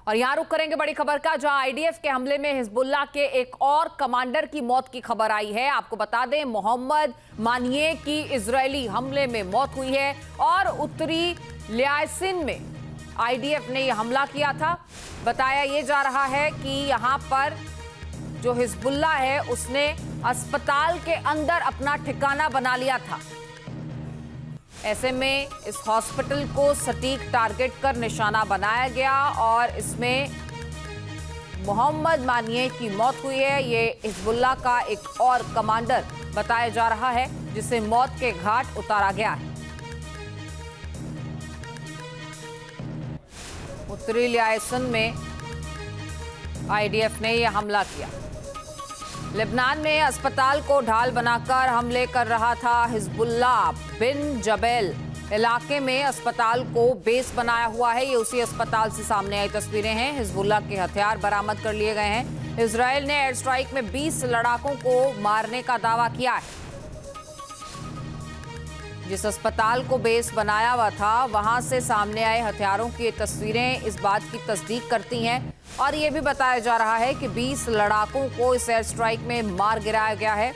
और यहां रुक करेंगे बड़ी खबर का, जहां आईडीएफ के हमले में हिजबुल्लाह के एक और कमांडर की मौत की खबर आई है। आपको बता दें, मोहम्मद मानिए की इजरायली हमले में मौत हुई है और उत्तरी लियासिन में आईडीएफ ने यह हमला किया था। बताया यह जा रहा है कि यहां पर जो हिजबुल्लाह है उसने अस्पताल के अंदर अपना ठिकाना बना लिया था। ऐसे में इस हॉस्पिटल को सटीक टारगेट कर निशाना बनाया गया और इसमें मोहम्मद मानिए की मौत हुई है। ये हिजबुल्लाह का एक और कमांडर बताया जा रहा है जिसे मौत के घाट उतारा गया है। उत्तरी लियासिन में आईडीएफ ने यह हमला किया। लेबनान में अस्पताल को ढाल बनाकर हमले कर रहा था हिजबुल्लाह। बिन जबेल इलाके में अस्पताल को बेस बनाया हुआ है। ये उसी अस्पताल से सामने आई तस्वीरें हैं। हिजबुल्लाह के हथियार बरामद कर लिए गए हैं। इजरायल ने एयर स्ट्राइक में 20 लड़ाकों को मारने का दावा किया है। जिस अस्पताल को बेस बनाया हुआ था वहां से सामने आए हथियारों की तस्वीरें इस बात की तस्दीक करती हैं और यह भी बताया जा रहा है कि 20 लड़ाकों को इस एयर स्ट्राइक में मार गिराया गया है।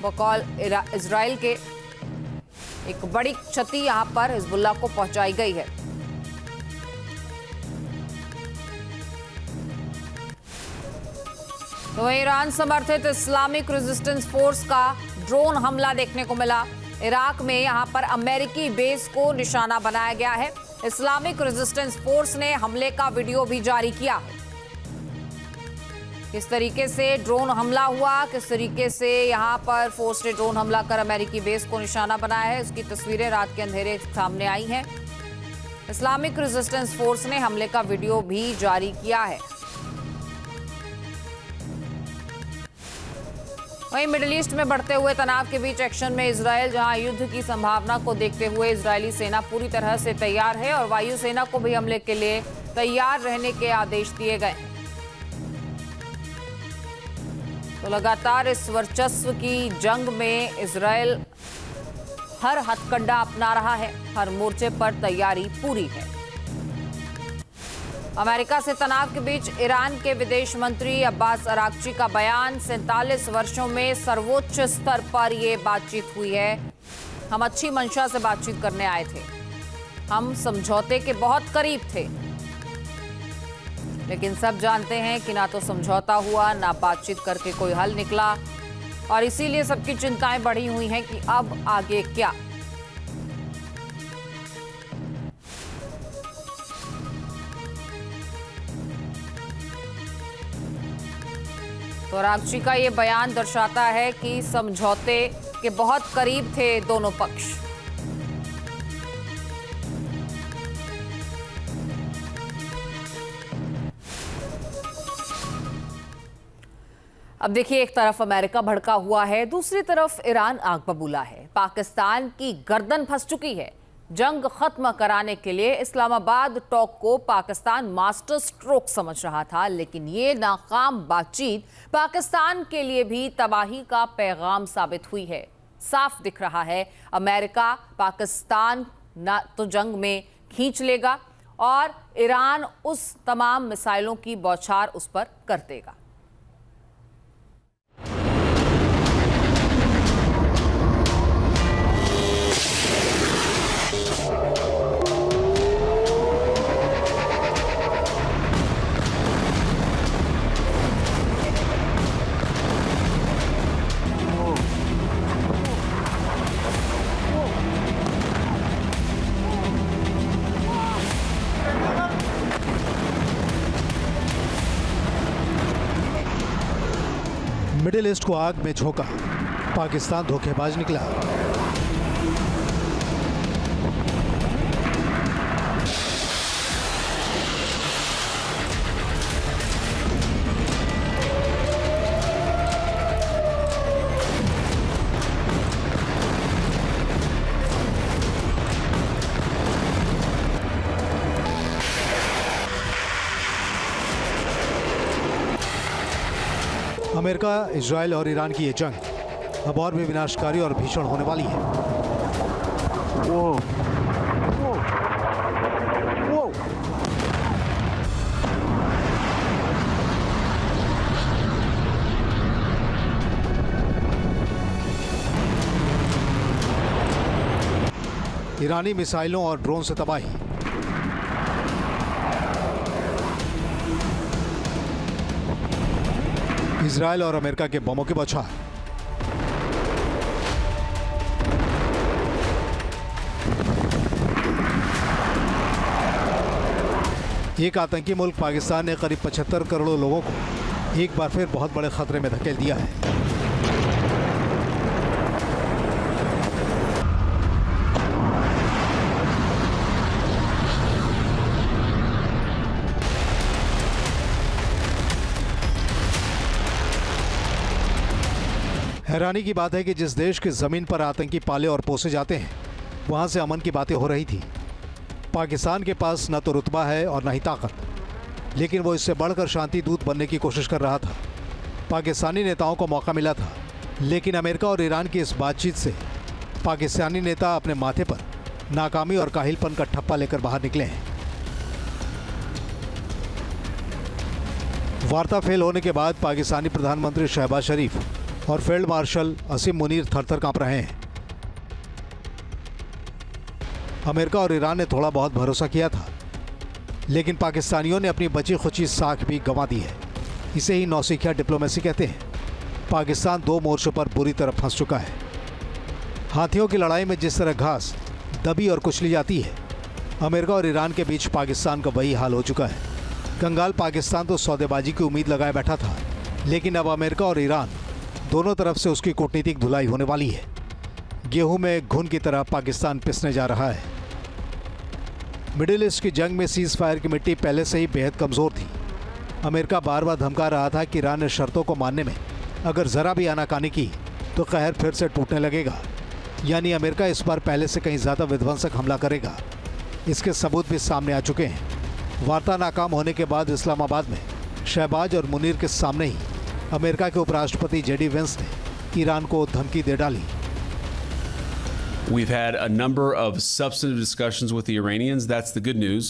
बकौल इजरायल के एक बड़ी क्षति यहां पर हिजबुल्लाह को पहुंचाई गई है। तो ईरान समर्थित इस्लामिक रेजिस्टेंस फोर्स का ड्रोन हमला देखने को मिला। इराक में यहां पर अमेरिकी बेस को निशाना बनाया गया है। इस्लामिक रेजिस्टेंस फोर्स ने हमले का वीडियो भी जारी किया। किस तरीके से ड्रोन हमला हुआ, किस तरीके से यहां पर फोर्स ने ड्रोन हमला कर अमेरिकी बेस को निशाना बनाया है, उसकी तस्वीरें रात के अंधेरे सामने आई हैं। इस्लामिक रेजिस्टेंस फोर्स ने हमले का वीडियो भी जारी किया है। वहीं मिडिल ईस्ट में बढ़ते हुए तनाव के बीच एक्शन में इजरायल, जहां युद्ध की संभावना को देखते हुए इजरायली सेना पूरी तरह से तैयार है और वायुसेना को भी हमले के लिए तैयार रहने के आदेश दिए गए हैं। तो लगातार इस वर्चस्व की जंग में इजरायल हर हथकंडा अपना रहा है, हर मोर्चे पर तैयारी पूरी है। अमेरिका से तनाव के बीच ईरान के विदेश मंत्री अब्बास अराक्ची का बयान, 47 वर्षों में सर्वोच्च स्तर पर यह बातचीत हुई है। हम अच्छी मंशा से बातचीत करने आए थे, हम समझौते के बहुत करीब थे, लेकिन सब जानते हैं कि ना तो समझौता हुआ, ना बातचीत करके कोई हल निकला और इसीलिए सबकी चिंताएं बढ़ी हुई हैं कि अब आगे क्या। तो अराक्ची का ये बयान दर्शाता है कि समझौते के बहुत करीब थे दोनों पक्ष। अब देखिए, एक तरफ अमेरिका भड़का हुआ है, दूसरी तरफ ईरान आग बबूला है। पाकिस्तान की गर्दन फंस चुकी है। जंग खत्म कराने के लिए इस्लामाबाद टॉक को पाकिस्तान मास्टर स्ट्रोक समझ रहा था, लेकिन ये नाकाम बातचीत पाकिस्तान के लिए भी तबाही का पैगाम साबित हुई है। साफ दिख रहा है अमेरिका पाकिस्तान ना तो जंग में खींच लेगा और ईरान उस तमाम मिसाइलों की बौछार उस पर कर देगा। मिडिल ईस्ट को आग में झोंका, पाकिस्तान धोखेबाज निकला। अमेरिका, इजरायल और ईरान की ये जंग अब और भी विनाशकारी और भीषण होने वाली है। ईरानी मिसाइलों और ड्रोन से तबाही। इजराइल और अमेरिका के बमों की बौछार। एक आतंकी मुल्क पाकिस्तान ने करीब 75 करोड़ लोगों को एक बार फिर बहुत बड़े खतरे में धकेल दिया है। हैरानी की बात है कि जिस देश की जमीन पर आतंकी पाले और पोसे जाते हैं, वहां से अमन की बातें हो रही थी। पाकिस्तान के पास न तो रुतबा है और न ही ताकत, लेकिन वो इससे बढ़कर शांति दूत बनने की कोशिश कर रहा था। पाकिस्तानी नेताओं को मौका मिला था, लेकिन अमेरिका और ईरान की इस बातचीत से पाकिस्तानी नेता अपने माथे पर नाकामी और काहिलपन का ठप्पा लेकर बाहर निकले हैं। वार्ता फेल होने के बाद पाकिस्तानी प्रधानमंत्री शहबाज शरीफ और फील्ड मार्शल असीम मुनीर थर-थर कांप रहे हैं। अमेरिका और ईरान ने थोड़ा बहुत भरोसा किया था, लेकिन पाकिस्तानियों ने अपनी बची खुची साख भी गंवा दी है। इसे ही नौसिखिया डिप्लोमेसी कहते हैं। पाकिस्तान दो मोर्चों पर बुरी तरह फंस चुका है। हाथियों की लड़ाई में जिस तरह घास दबी और कुचली जाती है, अमेरिका और ईरान के बीच पाकिस्तान का वही हाल हो चुका है। कंगाल पाकिस्तान तो सौदेबाजी की उम्मीद लगाए बैठा था, लेकिन अब अमेरिका और ईरान दोनों तरफ से उसकी कूटनीतिक धुलाई होने वाली है। गेहूं में घुन की तरह पाकिस्तान पिसने जा रहा है। मिडिल ईस्ट की जंग में सीज फायर की मिट्टी पहले से ही बेहद कमज़ोर थी। अमेरिका बार बार धमका रहा था कि ईरान ने शर्तों को मानने में अगर ज़रा भी आनाकानी की तो कहर फिर से टूटने लगेगा, यानी अमेरिका इस बार पहले से कहीं ज़्यादा विध्वंसक हमला करेगा। इसके सबूत भी सामने आ चुके हैं। वार्ता नाकाम होने के बाद इस्लामाबाद में शहबाज और मुनीर के सामने ही अमेरिका के उपराष्ट्रपति जेडी वेंस ने ईरान को धमकी दे डाली। We've had a number of substantive discussions with the Iranians. That's the good news.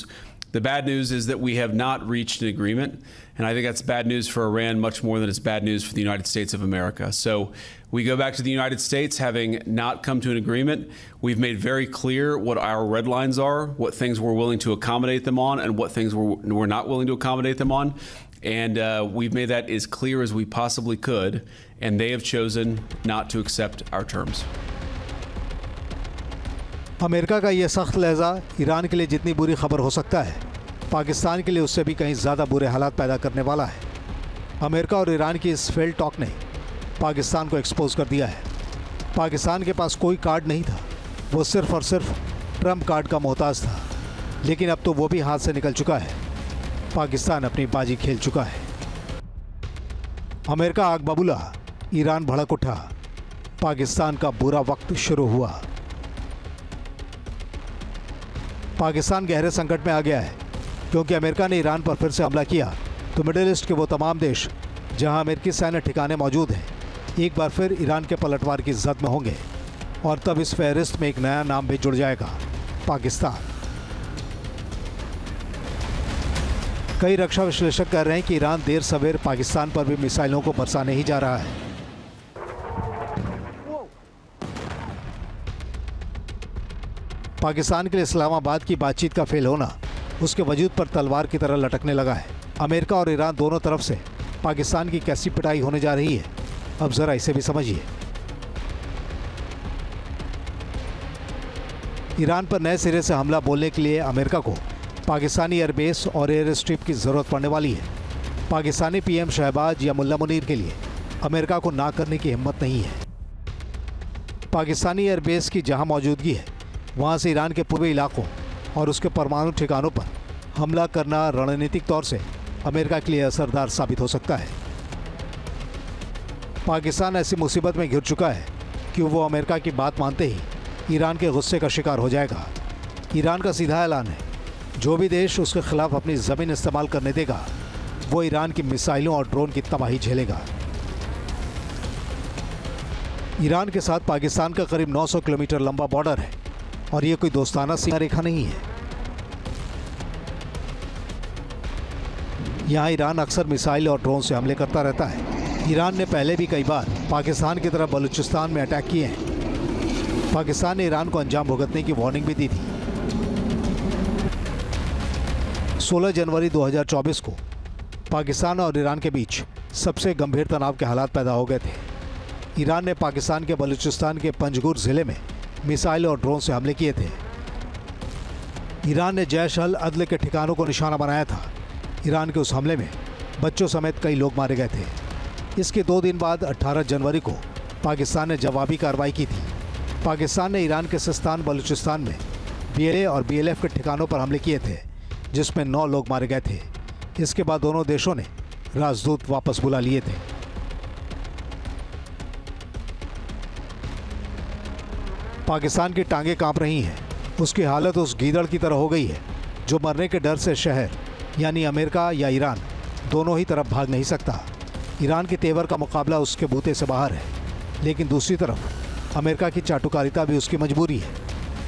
The bad news is that we have not reached an agreement, and I think that's bad news for Iran much more than it's bad news for the United States of America. So we go back to the United States having not come to an agreement. We've made very clear what our red lines are, what things we're willing to accommodate them on, and what things we're not willing to accommodate them on. And we've made that as clear as we possibly could, and they have chosen not to accept our terms. America का ये सख्त लहजा Iran के लिए जितनी बुरी खबर हो सकता है, पाकिस्तान के लिए उससे भी कहीं ज़्यादा बुरे हालात पैदा करने वाला है। अमेरिका और ईरान की इस फेल्ड टॉक ने पाकिस्तान को एक्सपोज कर दिया है। पाकिस्तान के पास कोई कार्ड नहीं था, वो सिर्फ और सिर्फ ट्रम्प कार्ड का मोहताज था, लेकिन अब तो वो भी हाथ से निकल चुका है। पाकिस्तान अपनी बाजी खेल चुका है। अमेरिका आग बबूला, ईरान भड़क उठा, पाकिस्तान का बुरा वक्त शुरू हुआ। पाकिस्तान गहरे संकट में आ गया है, क्योंकि अमेरिका ने ईरान पर फिर से हमला किया तो मिडिल ईस्ट के वो तमाम देश जहां अमेरिकी सैन्य ठिकाने मौजूद हैं, एक बार फिर ईरान के पलटवार की जद में होंगे, और तब इस फहरिस्त में एक नया नाम भी जुड़ जाएगा, पाकिस्तान। कई रक्षा विश्लेषक कह रहे हैं कि ईरान देर सवेर पाकिस्तान पर भी मिसाइलों को बरसाने ही जा रहा है। पाकिस्तान के लिए इस्लामाबाद की बातचीत का फेल होना उसके वजूद पर तलवार की तरह लटकने लगा है। अमेरिका और ईरान दोनों तरफ से पाकिस्तान की कैसी पिटाई होने जा रही है, अब जरा इसे भी समझिए। ईरान पर नए सिरे से हमला बोलने के लिए अमेरिका को पाकिस्तानी एयरबेस और एयर स्ट्रिप की ज़रूरत पड़ने वाली है। पाकिस्तानी पीएम शहबाज या मुल्ला मुनीर के लिए अमेरिका को ना करने की हिम्मत नहीं है। पाकिस्तानी एयरबेस की जहां मौजूदगी है, वहां से ईरान के पूर्वी इलाकों और उसके परमाणु ठिकानों पर हमला करना रणनीतिक तौर से अमेरिका के लिए असरदार साबित हो सकता है। पाकिस्तान ऐसी मुसीबत में घिर चुका है कि वो अमेरिका की बात मानते ही ईरान के गुस्से का शिकार हो जाएगा। ईरान का सीधा ऐलान है, जो भी देश उसके खिलाफ अपनी ज़मीन इस्तेमाल करने देगा, वो ईरान की मिसाइलों और ड्रोन की तबाही झेलेगा। ईरान के साथ पाकिस्तान का करीब 900 किलोमीटर लंबा बॉर्डर है, और ये कोई दोस्ताना सीमा रेखा नहीं है। यहाँ ईरान अक्सर मिसाइल और ड्रोन से हमले करता रहता है। ईरान ने पहले भी कई बार पाकिस्तान की तरफ बलूचिस्तान में अटैक किए हैं। पाकिस्तान ने ईरान को अंजाम भुगतने की वार्निंग भी दी थी। 16 जनवरी 2024 को पाकिस्तान और ईरान के बीच सबसे गंभीर तनाव के हालात पैदा हो गए थे। ईरान ने पाकिस्तान के बलूचिस्तान के पंजगुर जिले में मिसाइल और ड्रोन से हमले किए थे। ईरान ने जैश अल अदल के ठिकानों को निशाना बनाया था। ईरान के उस हमले में बच्चों समेत कई लोग मारे गए थे। इसके 2 दिन बाद 18 जनवरी को पाकिस्तान ने जवाबी कार्रवाई की थी। पाकिस्तान ने ईरान के सिस्तान बलूचिस्तान में BLA और BLF के ठिकानों पर हमले किए थे, जिसमें 9 लोग मारे गए थे। इसके बाद दोनों देशों ने राजदूत वापस बुला लिए थे। पाकिस्तान की टांगें कांप रही हैं। उसकी हालत उस गीदड़ की तरह हो गई है जो मरने के डर से शहर यानी अमेरिका या ईरान दोनों ही तरफ भाग नहीं सकता। ईरान के तेवर का मुकाबला उसके बूते से बाहर है, लेकिन दूसरी तरफ अमेरिका की चाटुकारिता भी उसकी मजबूरी है।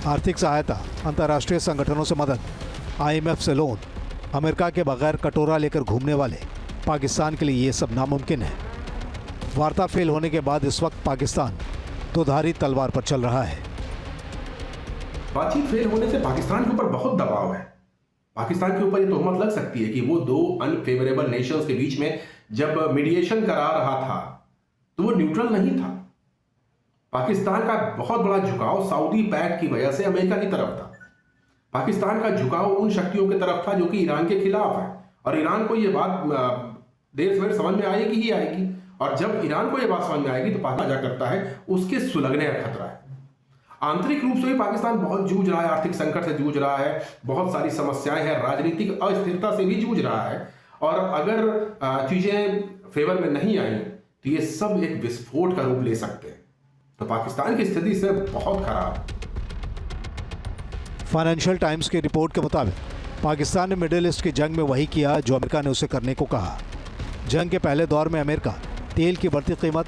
आर्थिक सहायता, अंतर्राष्ट्रीय संगठनों से मदद, IMF से लोन, अमेरिका के बगैर कटोरा लेकर घूमने वाले पाकिस्तान के लिए ये सब नामुमकिन है। वार्ता फेल होने के बाद इस वक्त पाकिस्तान दोधारी तलवार पर चल रहा है। बातचीत फेल होने से पाकिस्तान के ऊपर बहुत दबाव है। पाकिस्तान के ऊपर ये तोहमत लग सकती है कि वो 2 अनफेवरेबल नेशंस के बीच में जब मीडिएशन करा रहा था तो वो न्यूट्रल नहीं था। पाकिस्तान का बहुत बड़ा झुकाव सऊदी पैक्ट की वजह से अमेरिका की तरफ था। पाकिस्तान का झुकाव उन शक्तियों की तरफ था जो कि ईरान के खिलाफ है, और ईरान को ये बात देर सवेर समझ में आएगी ही आएगी। और जब ईरान को ये बात समझ में आएगी तो पाकिस्तान क्या करता है, उसके सुलगने का खतरा है। आंतरिक रूप से भी पाकिस्तान बहुत जूझ रहा है, आर्थिक संकट से जूझ रहा है, बहुत सारी समस्याएं हैं, राजनीतिक अस्थिरता से भी जूझ रहा है। और अगर चीजें फेवर में नहीं आई तो ये सब एक विस्फोट का रूप ले सकते हैं। तो पाकिस्तान की स्थिति से बहुत खराब। फाइनेंशियल टाइम्स की रिपोर्ट के मुताबिक पाकिस्तान ने मिडिल ईस्ट की जंग में वही किया जो अमेरिका ने उसे करने को कहा। जंग के पहले दौर में अमेरिका तेल की बढ़ती कीमत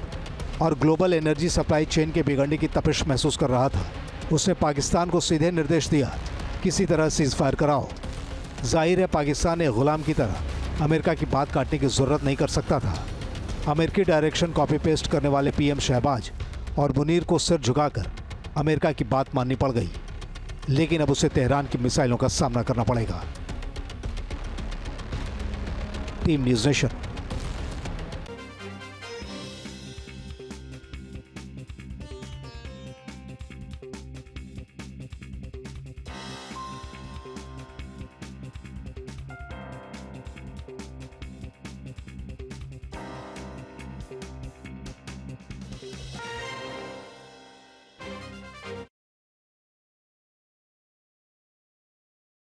और ग्लोबल एनर्जी सप्लाई चेन के बिगड़ने की तपिश महसूस कर रहा था। उसने पाकिस्तान को सीधे निर्देश दिया, किसी तरह सीज फायर कराओ। जाहिर है पाकिस्तान ने गुलाम की तरह अमेरिका की बात काटने की ज़रूरत नहीं कर सकता था। अमेरिकी डायरेक्शन कॉपी पेस्ट करने वाले PM शहबाज और मुनीर को सिर झुकाकर अमेरिका की बात माननी पड़ गई, लेकिन अब उसे तेहरान की मिसाइलों का सामना करना पड़ेगा। Team news nation.